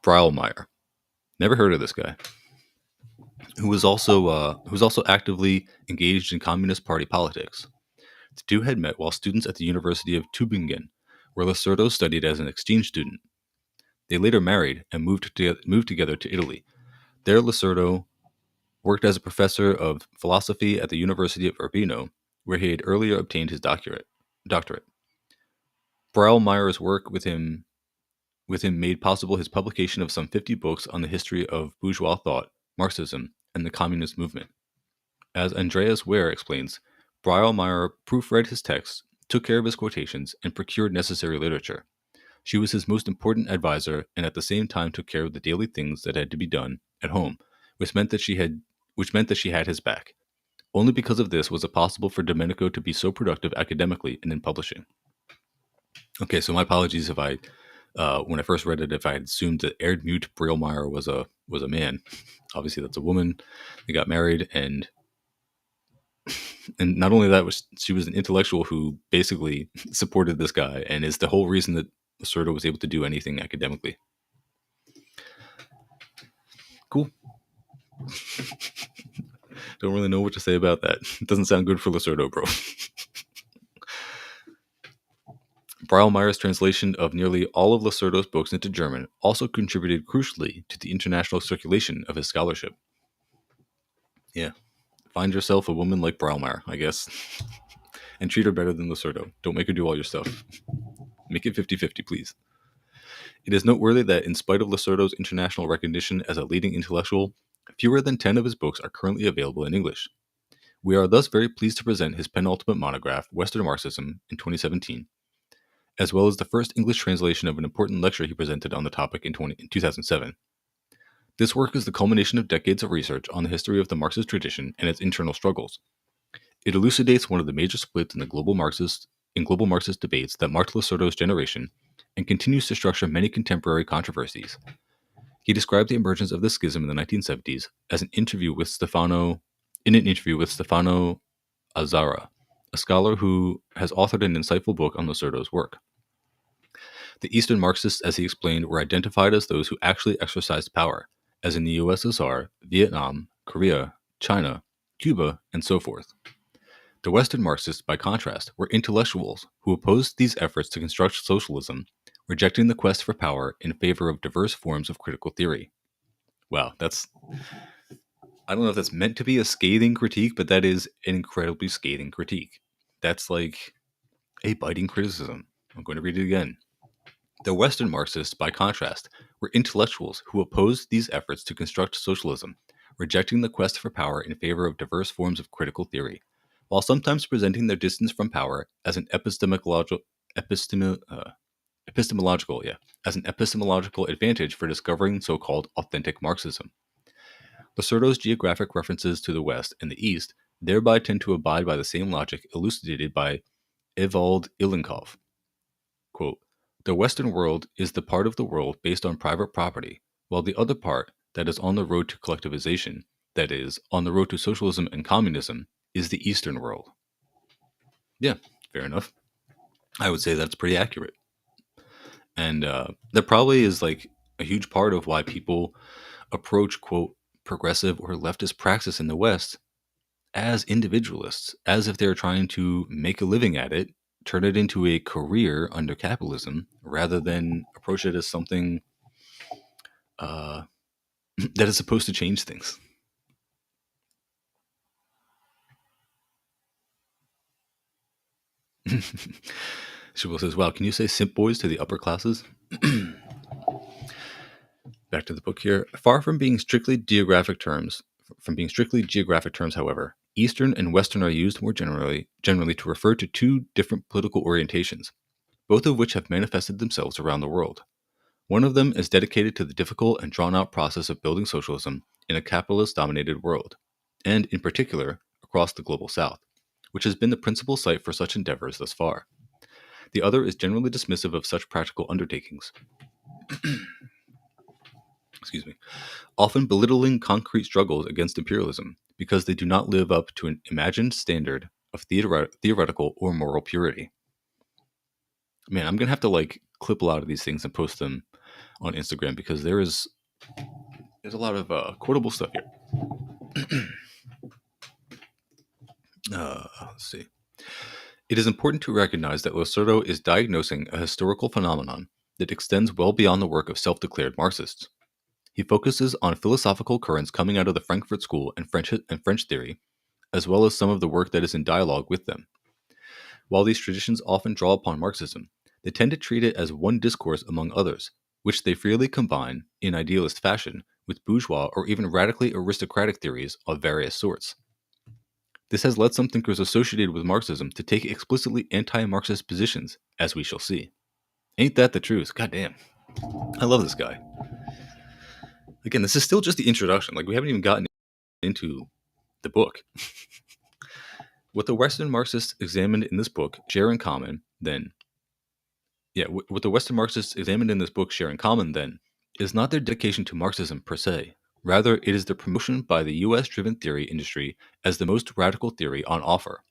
Speaker 1: Breilmeyer. Never heard of this guy, who was also actively engaged in Communist Party politics. The two had met while students at the University of Tübingen, where Lacerdo studied as an exchange student. They later married and moved together to Italy. There, Lacerdo worked as a professor of philosophy at the University of Urbino, where he had earlier obtained his doctorate. Braillmeyer's work with him made possible his publication of some 50 books on the history of bourgeois thought, Marxism, and the communist movement. As Andreas Ware explains, Braillmeyer proofread his texts, took care of his quotations, and procured necessary literature. She was his most important advisor and at the same time took care of the daily things that had to be done at home, which meant that she had his back. Only because of this was it possible for Domenico to be so productive academically and in publishing. Okay, so my apologies if when I first read it, if I had assumed that Erdmut Brielmeier was a man. Obviously, that's a woman. They got married, and not only that, she was an intellectual who basically supported this guy, and is the whole reason that Lacerda was able to do anything academically. Cool. Don't really know what to say about that. It doesn't sound good for Lacerda, bro. Braillmeier's translation of nearly all of Lacerdo's books into German also contributed crucially to the international circulation of his scholarship. Yeah, find yourself a woman like Braillmeier, I guess, and treat her better than Lacerdo. Don't make her do all your stuff. Make it 50-50, please. It is noteworthy that in spite of Lacerdo's international recognition as a leading intellectual, fewer than 10 of his books are currently available in English. We are thus very pleased to present his penultimate monograph, Western Marxism, in 2017, as well as the first English translation of an important lecture he presented on the topic in 2007. This work is the culmination of decades of research on the history of the Marxist tradition and its internal struggles. It elucidates one of the major splits in the global Marxist debates that marked Lacerdo's generation and continues to structure many contemporary controversies. He described the emergence of this schism in the 1970s as in an interview with Stefano Azzara, a scholar who has authored an insightful book on Lacerdo's work. The Eastern Marxists, as he explained, were identified as those who actually exercised power, as in the USSR, Vietnam, Korea, China, Cuba, and so forth. The Western Marxists, by contrast, were intellectuals who opposed these efforts to construct socialism, rejecting the quest for power in favor of diverse forms of critical theory. Wow, I don't know if that's meant to be a scathing critique, but that is an incredibly scathing critique. That's like a biting criticism. I'm going to read it again. The Western Marxists, by contrast, were intellectuals who opposed these efforts to construct socialism, rejecting the quest for power in favor of diverse forms of critical theory, while sometimes presenting their distance from power as an epistemological advantage for discovering so-called authentic Marxism. Lacerdo's geographic references to the West and the East thereby tend to abide by the same logic elucidated by Ewald Ilenkov. Quote, "The Western world is the part of the world based on private property, while the other part, that is on the road to collectivization, that is, on the road to socialism and communism, is the Eastern world." Yeah, fair enough. I would say that's pretty accurate. And that probably is like a huge part of why people approach, quote, progressive or leftist praxis in the West as individualists, as if they're trying to make a living at it, turn it into a career under capitalism, rather than approach it as something that is supposed to change things. Shibboleth says, "Wow, can you say simp boys to the upper classes?" Back to the book here. Far from being strictly geographic terms, however, Eastern and Western are used more generally to refer to two different political orientations, both of which have manifested themselves around the world. One of them is dedicated to the difficult and drawn-out process of building socialism in a capitalist-dominated world, and in particular, across the global South, which has been the principal site for such endeavors thus far. The other is generally dismissive of such practical undertakings. Excuse me. Often belittling concrete struggles against imperialism, because they do not live up to an imagined standard of theoretical or moral purity. Man, I'm gonna have to like clip a lot of these things and post them on Instagram because there's a lot of quotable stuff here. Let's see. It is important to recognize that Lacerda is diagnosing a historical phenomenon that extends well beyond the work of self-declared Marxists. He focuses on philosophical currents coming out of the Frankfurt School and French theory, as well as some of the work that is in dialogue with them. While these traditions often draw upon Marxism, they tend to treat it as one discourse among others, which they freely combine, in idealist fashion, with bourgeois or even radically aristocratic theories of various sorts. This has led some thinkers associated with Marxism to take explicitly anti-Marxist positions, as we shall see. Ain't that the truth? Goddamn. I love this guy. Again, this is still just the introduction. Like, we haven't even gotten into the book. What the Western Marxists examined in this book share in common, then, what the Western Marxists examined in this book share in common, then, is not their dedication to Marxism per se. Rather, it is their promotion by the US-driven theory industry as the most radical theory on offer.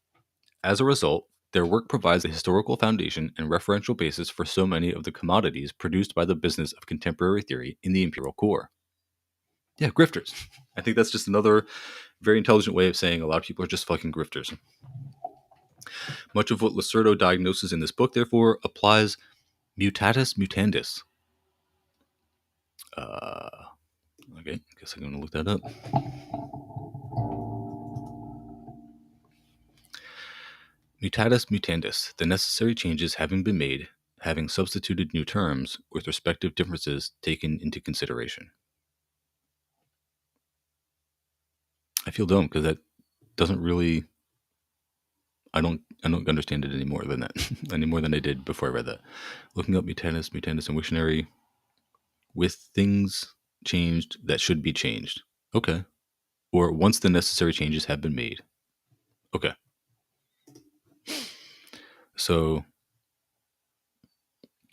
Speaker 1: As a result, their work provides a historical foundation and referential basis for so many of the commodities produced by the business of contemporary theory in the imperial core. Yeah, grifters. I think that's just another very intelligent way of saying a lot of people are just fucking grifters. Much of what Lacerda diagnoses in this book, therefore, applies mutatis mutandis. Okay, I guess I'm going to look that up. Mutatis mutandis, the necessary changes having been made, having substituted new terms with respective differences taken into consideration. I feel dumb because that doesn't really. I don't understand it any more than that, any more than I did before I read that. Looking up mutandis and Wiktionary, with things changed that should be changed. Okay. Or once the necessary changes have been made. Okay. So,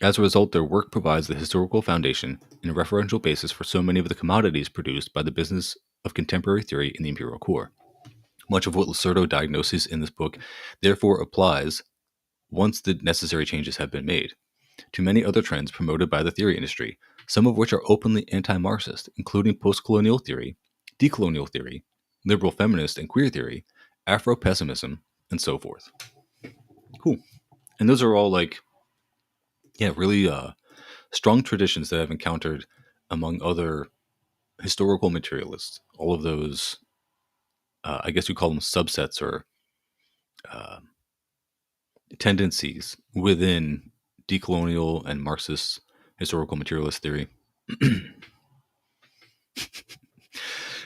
Speaker 1: as a result, their work provides the historical foundation and referential basis for so many of the commodities produced by the business of contemporary theory in the imperial core. Much of what Lacerda diagnoses in this book therefore applies, once the necessary changes have been made, to many other trends promoted by the theory industry, some of which are openly anti-Marxist, including post-colonial theory, decolonial theory, liberal feminist and queer theory, Afro-pessimism, and so forth. Cool. And those are all really strong traditions that I've encountered among other historical materialists. All of those, I guess you call them subsets or tendencies within decolonial and Marxist historical materialist theory.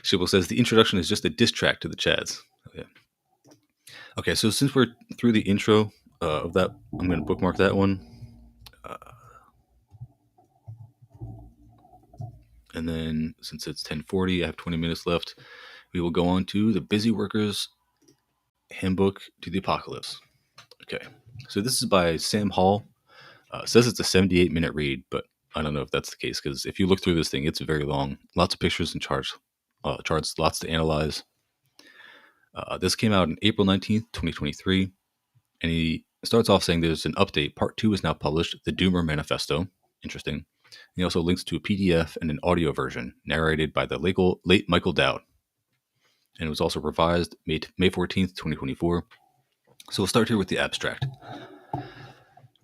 Speaker 1: Shibble says the introduction is just a diss track to the Chads. Yeah. Okay, so since we're through the intro of that, I'm going to bookmark that one. And then since it's 10:40, I have 20 minutes left. We will go on to the Busy Workers Handbook to the Apocalypse. Okay, so this is by Sam Hall. It says it's a 78-minute read, but I don't know if that's the case because if you look through this thing, it's very long. Lots of pictures and charts, lots to analyze. This came out on April 19th, 2023, and he starts off saying there's an update. Part 2 is now published, the Doomer Manifesto. Interesting. He also links to a PDF and an audio version narrated by the late Michael Dowd. And it was also revised May 14th, 2024. So we'll start here with the abstract.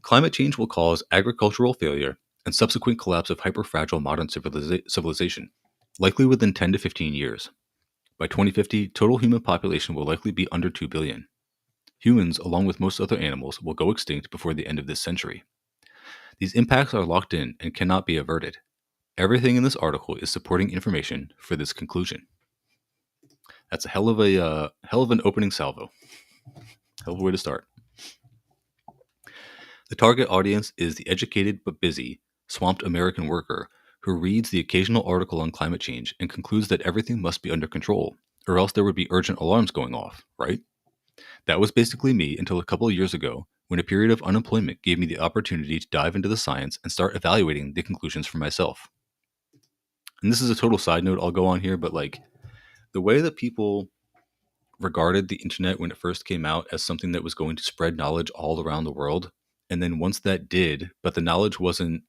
Speaker 1: Climate change will cause agricultural failure and subsequent collapse of hyper-fragile modern civilization, likely within 10 to 15 years. By 2050, total human population will likely be under 2 billion. Humans, along with most other animals, will go extinct before the end of this century. These impacts are locked in and cannot be averted. Everything in this article is supporting information for this conclusion. That's a hell of an opening salvo. Hell of a way to start. The target audience is the educated but busy, swamped American worker who reads the occasional article on climate change and concludes that everything must be under control, or else there would be urgent alarms going off, right? That was basically me until a couple of years ago, when a period of unemployment gave me the opportunity to dive into the science and start evaluating the conclusions for myself. And this is a total side note I'll go on here, but the way that people regarded the internet when it first came out as something that was going to spread knowledge all around the world. And then once that did, but the knowledge wasn't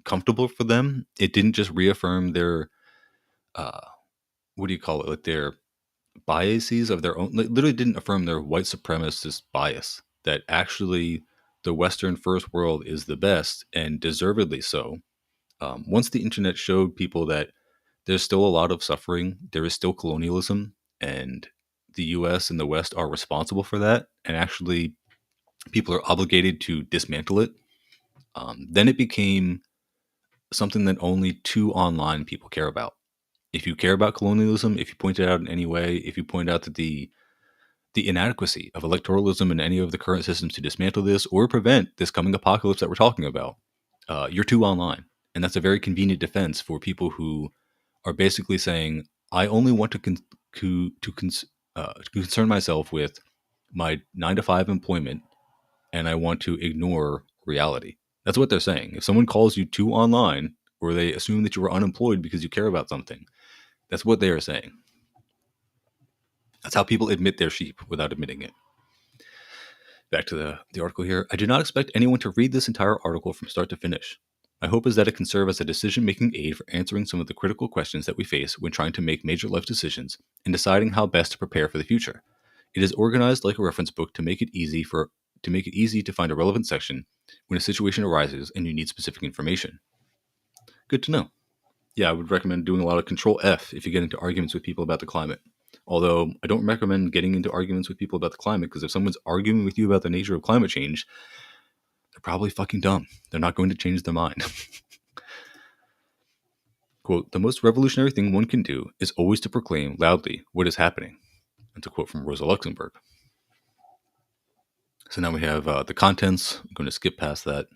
Speaker 1: comfortable for them, it didn't just reaffirm their, uh, what do you call it? Like their biases of their own, like, literally didn't affirm their white supremacist bias that actually the Western first world is the best and deservedly so. Once the internet showed people that there's still a lot of suffering, there is still colonialism, and the US and the West are responsible for that, and actually people are obligated to dismantle it, then it became something that only two online people care about. If you care about colonialism, if you point it out in any way, if you point out that the inadequacy of electoralism and any of the current systems to dismantle this or prevent this coming apocalypse that we're talking about, you're too online. And that's a very convenient defense for people who are basically saying, I only want to concern myself with my 9 to 5 employment and I want to ignore reality. That's what they're saying. If someone calls you too online or they assume that you are unemployed because you care about something, that's what they are saying. That's how people admit they're sheep without admitting it. Back to the article here. I do not expect anyone to read this entire article from start to finish. My hope is that it can serve as a decision-making aid for answering some of the critical questions that we face when trying to make major life decisions and deciding how best to prepare for the future. It is organized like a reference book to make it easy to find a relevant section when a situation arises and you need specific information. Good to know. Yeah, I would recommend doing a lot of Control F if you get into arguments with people about the climate. Although I don't recommend getting into arguments with people about the climate, because if someone's arguing with you about the nature of climate change, they're probably fucking dumb. They're not going to change their mind. Quote, the most revolutionary thing one can do is always to proclaim loudly what is happening. That's a quote from Rosa Luxemburg. So now we have the contents. I'm going to skip past that.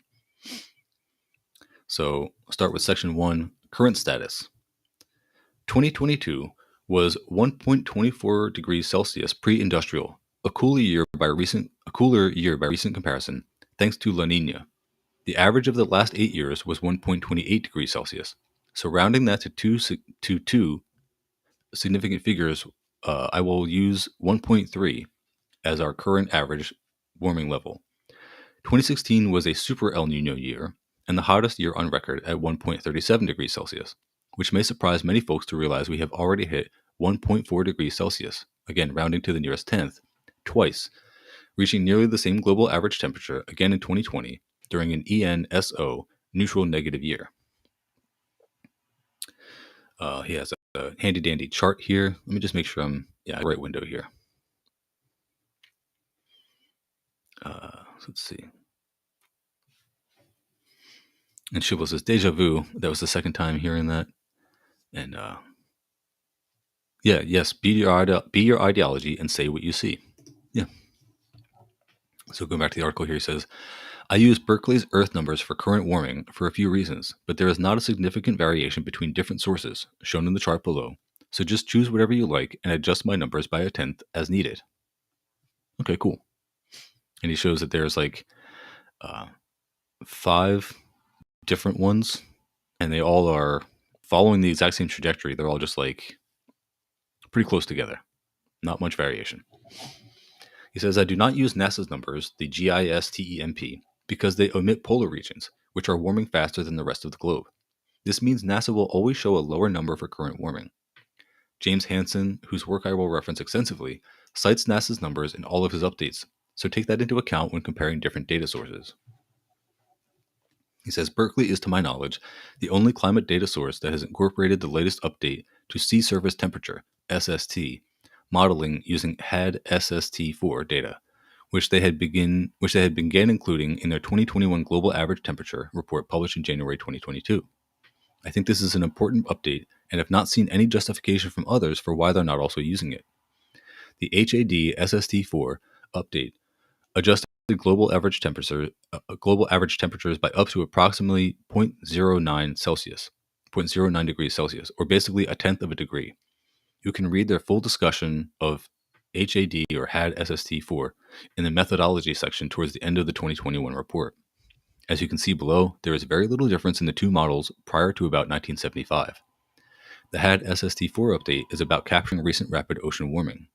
Speaker 1: So I'll start with section 1, current status. 2022 was 1.24 degrees Celsius pre-industrial, a cooler year by recent comparison, thanks to La Nina. The average of the last 8 years was 1.28 degrees Celsius. So rounding that to two significant figures, I will use 1.3 as our current average warming level. 2016 was a super El Nino year, and the hottest year on record at 1.37 degrees Celsius, which may surprise many folks to realize we have already hit 1.4 degrees Celsius, again rounding to the nearest tenth, twice, reaching nearly the same global average temperature again in 2020 during an ENSO neutral negative year. He has a handy dandy chart here. Let me just make sure I'm right window here. Let's see. And Shibble says, deja vu. That was the second time hearing that. And yes, be your ideology and say what you see. Yeah. So going back to the article here, he says, I use Berkeley's Earth numbers for current warming for a few reasons, but there is not a significant variation between different sources, shown in the chart below. So just choose whatever you like and adjust my numbers by a tenth as needed. Okay, cool. And he shows that there's like 5 different ones, and they all are following the exact same trajectory. They're all just like pretty close together. Not much variation. He says, I do not use NASA's numbers, the GISTEMP, because they omit polar regions, which are warming faster than the rest of the globe. This means NASA will always show a lower number for current warming. James Hansen, whose work I will reference extensively, cites NASA's numbers in all of his updates, so take that into account when comparing different data sources. He says, Berkeley is, to my knowledge, the only climate data source that has incorporated the latest update to sea surface temperature, SST, modeling using HAD SST4 data, which they had began including in their 2021 global average temperature report published in January 2022. I think this is an important update and have not seen any justification from others for why they're not also using it. The HAD SST4 update adjusted global average temperatures by up to approximately 0.09 degrees Celsius, or basically a tenth of a degree. You can read their full discussion of HAD or HAD SST4 in the methodology section towards the end of the 2021 report. As you can see below, there is very little difference in the two models prior to about 1975. The HAD SST4 update is about capturing recent rapid ocean warming.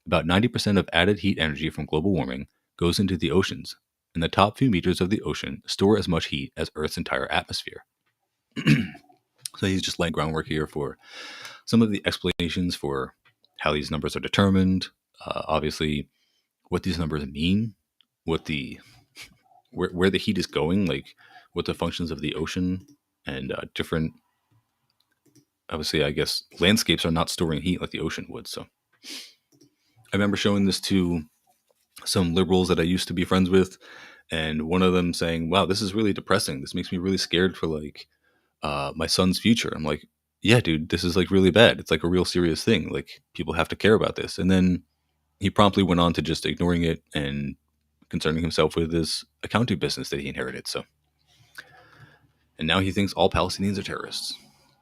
Speaker 1: About 90% of added heat energy from global warming goes into the oceans, and the top few meters of the ocean store as much heat as Earth's entire atmosphere. So he's just laying groundwork here for some of the explanations for how these numbers are determined. Obviously, what these numbers mean, what the where the heat is going, like what the functions of the ocean and different. Obviously, I guess landscapes are not storing heat like the ocean would. So I remember showing this to some liberals that I used to be friends with, and one of them saying, "Wow, this is really depressing. This makes me really scared for like my son's future." I'm like, "Yeah, dude, this is like really bad. It's like a real serious thing. Like people have to care about this." And then he promptly went on to just ignoring it and concerning himself with his accounting business that he inherited. So, and now he thinks all Palestinians are terrorists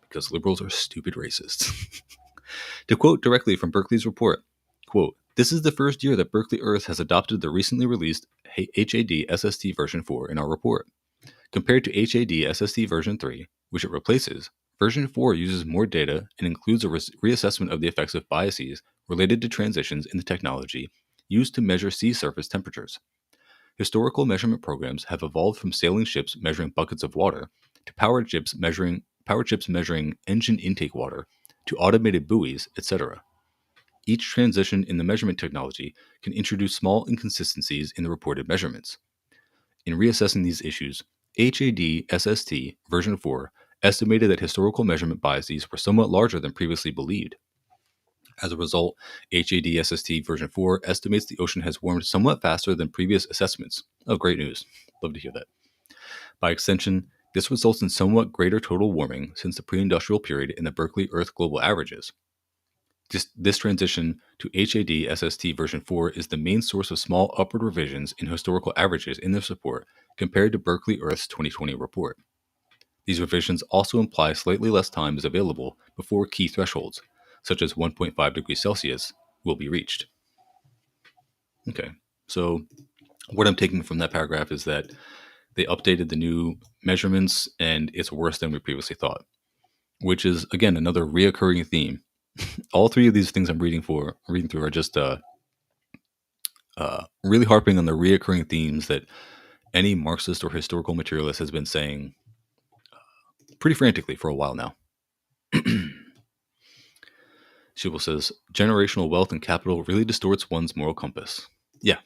Speaker 1: because liberals are stupid racists. To quote directly from Berkeley's report, quote, "This is the first year that Berkeley Earth has adopted the recently released HAD SST version 4 in our report. Compared to HAD SST version 3, which it replaces, version 4 uses more data and includes a reassessment of the effects of biases related to transitions in the technology used to measure sea surface temperatures. Historical measurement programs have evolved from sailing ships measuring buckets of water to powered ships measuring engine intake water to automated buoys, etc. Each transition in the measurement technology can introduce small inconsistencies in the reported measurements. In reassessing these issues, HAD SST version 4 estimated that historical measurement biases were somewhat larger than previously believed. As a result, HAD SST version 4 estimates the ocean has warmed somewhat faster than previous assessments. Oh, great news. Love to hear that. By extension, this results in somewhat greater total warming since the pre-industrial period in the Berkeley Earth global averages. This transition to HAD SST version 4 is the main source of small upward revisions in historical averages in this report compared to Berkeley Earth's 2020 report. These revisions also imply slightly less time is available before key thresholds, such as 1.5 degrees Celsius, will be reached. Okay, so what I'm taking from that paragraph is that they updated the new measurements and it's worse than we previously thought, which is, again, another reoccurring theme. All three of these things I'm reading through are just really harping on the reoccurring themes that any Marxist or historical materialist has been saying pretty frantically for a while now. Schiebel says, generational wealth and capital really distorts one's moral compass. Yeah.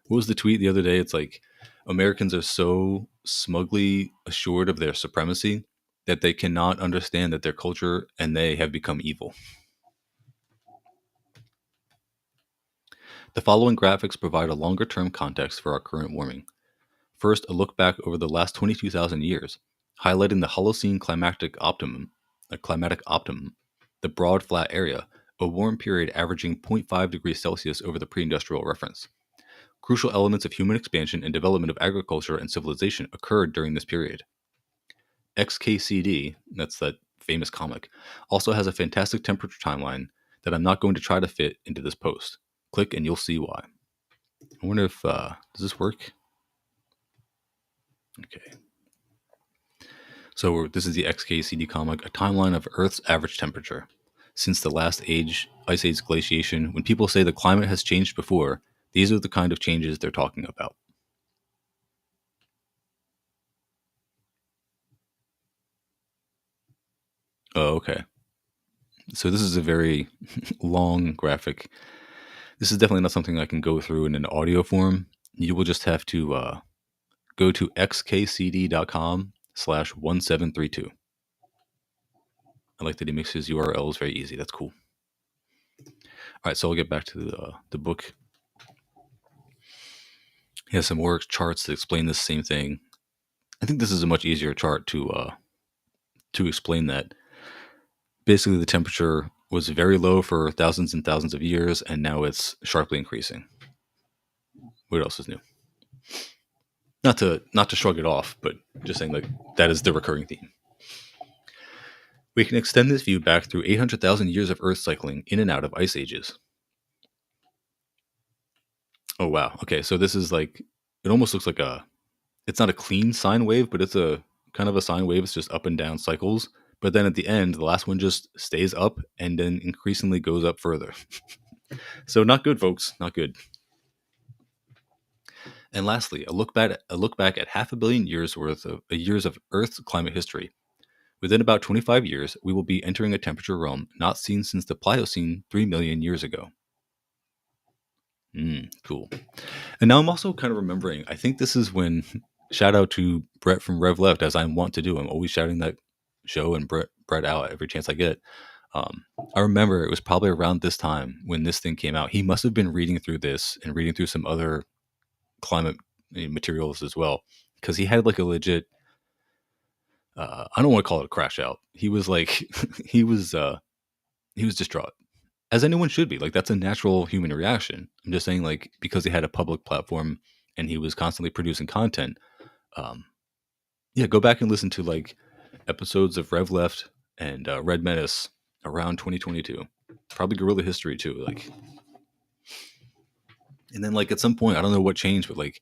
Speaker 1: What was the tweet the other day? It's like, Americans are so smugly assured of their supremacy that they cannot understand that their culture and they have become evil. The following graphics provide a longer-term context for our current warming. First, a look back over the last 22,000 years, highlighting the Holocene climatic optimum, the broad flat area, a warm period averaging 0.5 degrees Celsius over the pre-industrial reference. Crucial elements of human expansion and development of agriculture and civilization occurred during this period. XKCD, that's that famous comic, also has a fantastic temperature timeline that I'm not going to try to fit into this post. Click and you'll see why. I wonder if, does this work? Okay. So this is the XKCD comic, a timeline of Earth's average temperature. Since the last ice age glaciation, when people say the climate has changed before, these are the kind of changes they're talking about. Oh, okay. So this is a very long graphic. This is definitely not something I can go through in an audio form. You will just have to go to xkcd.com/1732. I like that he makes his URLs very easy. That's cool. All right, so I'll get back to the book. He has some more charts that explain this same thing. I think this is a much easier chart to explain that. Basically, the temperature was very low for thousands and thousands of years, and now it's sharply increasing. What else is new? Not to shrug it off, but just saying like that is the recurring theme. We can extend this view back through 800,000 years of Earth cycling in and out of ice ages. Oh wow. Okay, so this is like, it almost looks like it's not a clean sine wave, but it's a kind of a sine wave. It's just up and down cycles. But then at the end, the last one just stays up and then increasingly goes up further. So not good, folks. Not good. And lastly, a look back at half a billion years worth of years of Earth's climate history. Within about 25 years, we will be entering a temperature realm not seen since the Pliocene 3 million years ago. Cool. And now I'm also kind of remembering, I think this is when, shout out to Brett from Rev Left, as I want to do. I'm always shouting that show and Brett out every chance I get. I remember it was probably around this time when this thing came out. He must have been reading through this and reading through some other climate materials as well, because he had like a legit, I don't want to call it a crash out. He was like, he was distraught, as anyone should be. Like, that's a natural human reaction. I'm just saying, like, because he had a public platform and he was constantly producing content. Yeah, go back and listen to like episodes of Rev Left and Red Menace around 2022. Probably Guerrilla History too. Like, and then like at some point, I don't know what changed, but like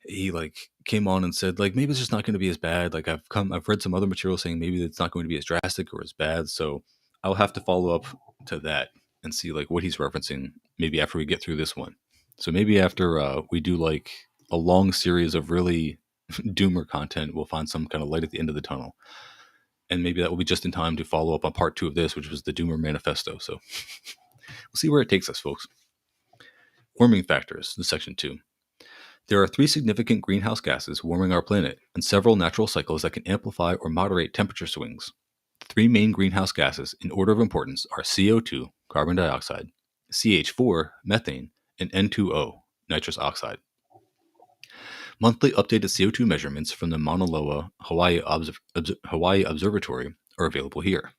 Speaker 1: he like came on and said like maybe it's just not going to be as bad. Like I've read some other material saying maybe it's not going to be as drastic or as bad. So I'll have to follow up to that and see like what he's referencing maybe after we get through this one. So maybe after we do like a long series of really doomer content, we'll find some kind of light at the end of the tunnel. And maybe that will be just in time to follow up on part 2 of this, which was the Doomer Manifesto. So we'll see where it takes us, folks. Warming factors, in section 2. There are 3 significant greenhouse gases warming our planet, and several natural cycles that can amplify or moderate temperature swings. The 3 main greenhouse gases in order of importance are CO2, carbon dioxide, CH4, methane, and N2O, nitrous oxide. Monthly updated CO2 measurements from the Mauna Loa Hawaii Observatory are available here.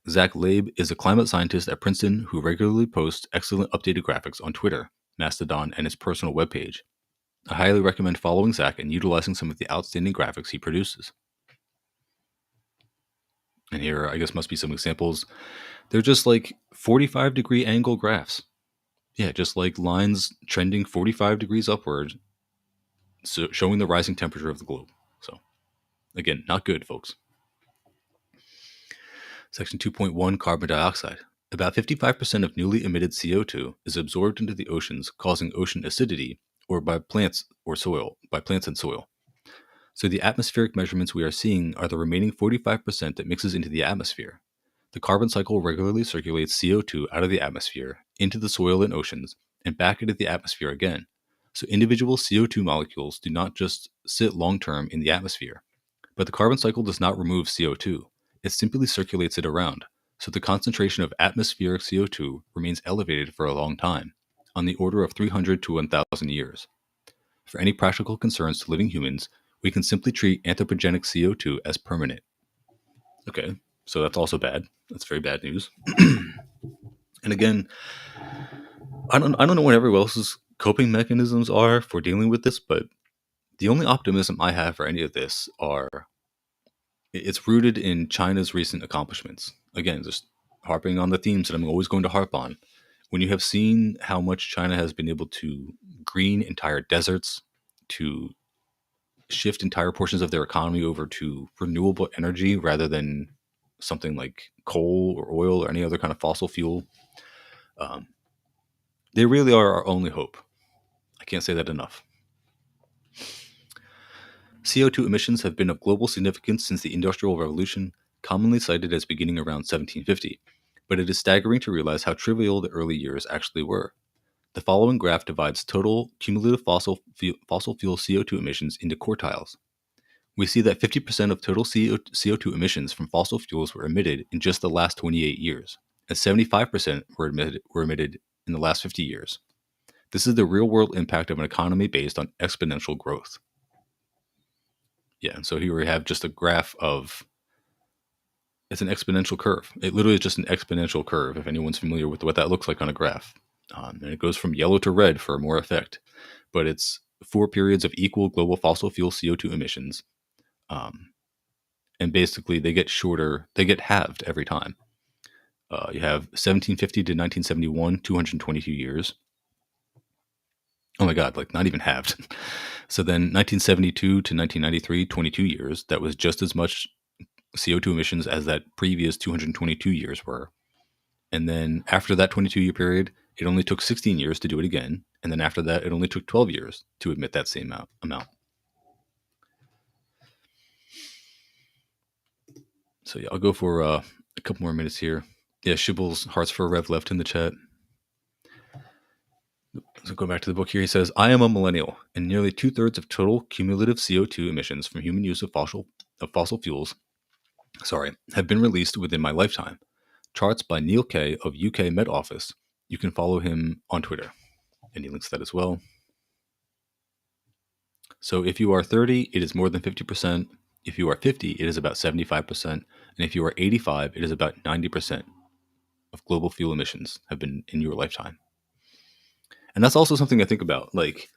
Speaker 1: Zach Labe is a climate scientist at Princeton who regularly posts excellent updated graphics on Twitter, Mastodon, and his personal webpage. I highly recommend following Zach and utilizing some of the outstanding graphics he produces. And here, I guess, must be some examples. They're just like 45-degree angle graphs. Yeah, just like lines trending 45 degrees upward, so showing the rising temperature of the globe. So, again, not good, folks. Section 2.1, carbon dioxide. About 55% of newly emitted CO2 is absorbed into the oceans, causing ocean acidity, or by plants and soil. So the atmospheric measurements we are seeing are the remaining 45% that mixes into the atmosphere. The carbon cycle regularly circulates CO2 out of the atmosphere, into the soil and oceans, and back into the atmosphere again. So individual CO2 molecules do not just sit long-term in the atmosphere. But the carbon cycle does not remove CO2. It simply circulates it around. So the concentration of atmospheric CO2 remains elevated for a long time, on the order of 300 to 1,000 years. For any practical concerns to living humans, we can simply treat anthropogenic CO2 as permanent. Okay, so that's also bad. That's very bad news. And again, I don't know what everyone else's coping mechanisms are for dealing with this, but the only optimism I have for any of this it's rooted in China's recent accomplishments. Again, just harping on the themes that I'm always going to harp on. When you have seen how much China has been able to green entire deserts, to shift entire portions of their economy over to renewable energy rather than something like coal or oil or any other kind of fossil fuel, they really are our only hope. I can't say that enough. CO2 emissions have been of global significance since the Industrial Revolution, commonly cited as beginning around 1750, but it is staggering to realize how trivial the early years actually were. The following graph divides total cumulative fossil fuel CO2 emissions into quartiles. We see that 50% of total CO2 emissions from fossil fuels were emitted in just the last 28 years, and 75% were emitted in the last 50 years. This is the real-world impact of an economy based on exponential growth. Yeah, and so here we have just a graph of, it's an exponential curve. It literally is just an exponential curve, if anyone's familiar with what that looks like on a graph. And it goes from yellow to red for more effect. But it's 4 periods of equal global fossil fuel CO2 emissions. And basically they get shorter, they get halved every time. You have 1750 to 1971, 222 years. Oh my God, like not even halved. So then 1972 to 1993, 22 years. That was just as much CO2 emissions as that previous 222 years were. And then after that 22-year period, it only took 16 years to do it again. And then after that, it only took 12 years to emit that same amount. So yeah, I'll go for a couple more minutes here. Yeah, Shibbles, hearts for a rev left in the chat. So go back to the book here. He says, I am a millennial, and nearly 2/3 of total cumulative CO2 emissions from human use of fossil fuels have been released within my lifetime. Charts by Neil Kay of UK Met Office. You can follow him on Twitter. And he links that as well. So if you are 30, it is more than 50%. If you are 50, it is about 75%. And if you are 85, it is about 90% of global fuel emissions have been in your lifetime. And that's also something I think about. Like,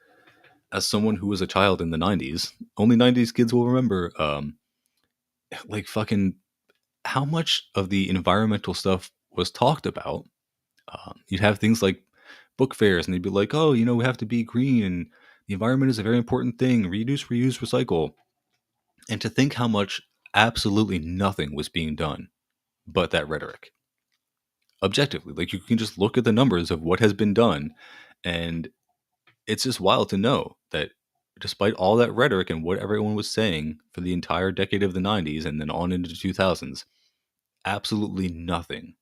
Speaker 1: as someone who was a child in the 90s, only 90s kids will remember, like, fucking how much of the environmental stuff was talked about. You'd have things like book fairs, and they'd be like, oh, we have to be green, and the environment is a very important thing. Reduce, reuse, recycle. And to think how much absolutely nothing was being done but that rhetoric. Objectively, like, you can just look at the numbers of what has been done, and it's just wild to know that despite all that rhetoric and what everyone was saying for the entire decade of the 90s and then on into the 2000s, absolutely nothing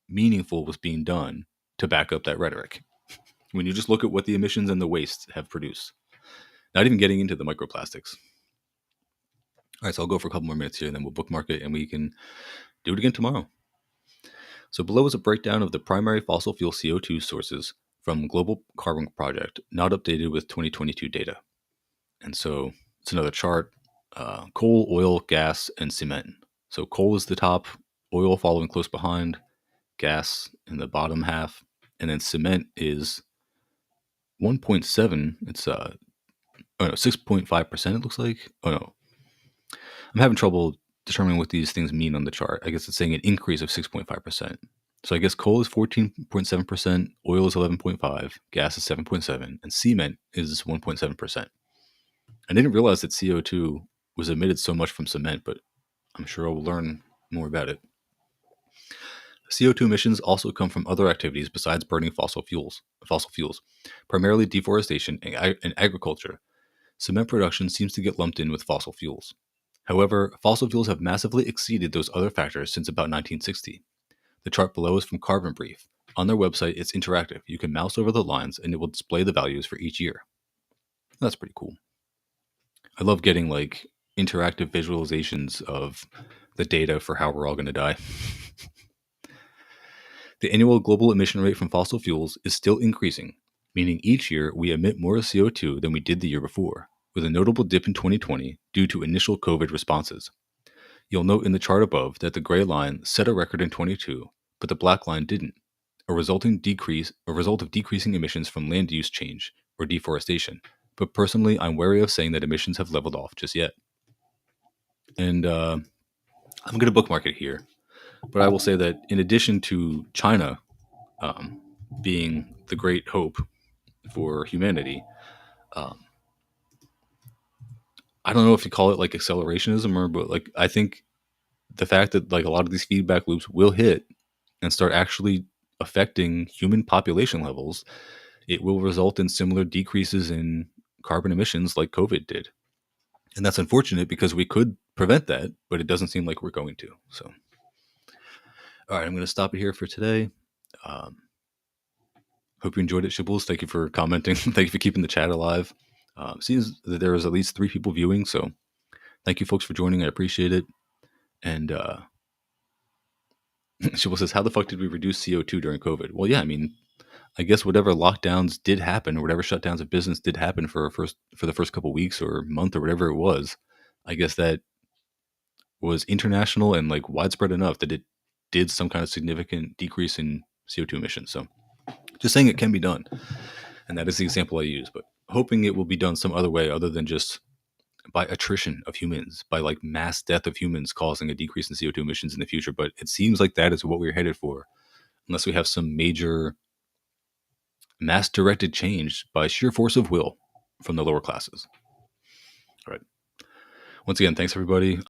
Speaker 1: meaningful was being done to back up that rhetoric. When you just look at what the emissions and the waste have produced, not even getting into the microplastics. All right, so I'll go for a couple more minutes here, and then we'll bookmark it, and we can do it again tomorrow. So below is a breakdown of the primary fossil fuel CO2 sources from Global Carbon Project, not updated with 2022 data. And so it's another chart: coal, oil, gas, and cement. So coal is the top, oil following close behind, gas in the bottom half, and then cement is 1.7. It's 6.5%. It looks like. Oh no, I'm having trouble determining what these things mean on the chart. I guess it's saying an increase of 6.5%. So I guess coal is 14.7%, oil is 11.5%, gas is 7.7%, and cement is 1.7%. I didn't realize that CO2 was emitted so much from cement, but I'm sure I'll learn more about it. CO2 emissions also come from other activities besides burning fossil fuels, primarily deforestation and agriculture. Cement production seems to get lumped in with fossil fuels. However, fossil fuels have massively exceeded those other factors since about 1960. The chart below is from Carbon Brief. On their website, it's interactive. You can mouse over the lines and it will display the values for each year. That's pretty cool. I love getting like interactive visualizations of the data for how we're all going to die. The annual global emission rate from fossil fuels is still increasing, meaning each year we emit more CO2 than we did the year before, with a notable dip in 2020 due to initial COVID responses. You'll note in the chart above that the gray line set a record in 22, but the black line didn't, a result of decreasing emissions from land use change or deforestation. But personally, I'm wary of saying that emissions have leveled off just yet. And I'm going to bookmark it here. But I will say that in addition to China being the great hope for humanity, I don't know if you call it like accelerationism or, but like, I think the fact that like a lot of these feedback loops will hit and start actually affecting human population levels, it will result in similar decreases in carbon emissions like COVID did. And that's unfortunate because we could prevent that, but it doesn't seem like we're going to. So, all right, I'm going to stop it here for today. Hope you enjoyed it, Shibbles. Thank you for commenting. Thank you for keeping the chat alive. Seems that there was at least 3 people viewing, so thank you folks for joining. I appreciate it. And Shibbles says, how the fuck did we reduce CO2 during COVID? Well, yeah, I mean, I guess whatever lockdowns did happen or whatever shutdowns of business did happen for the first couple weeks or month or whatever it was, I guess that was international and like widespread enough that it did some kind of significant decrease in CO2 emissions. So just saying it can be done. And that is the example I use, but hoping it will be done some other way other than just by attrition of humans, by like mass death of humans causing a decrease in CO2 emissions in the future. But it seems like that is what we're headed for, unless we have some major mass directed change by sheer force of will from the lower classes. All right. Once again, thanks everybody.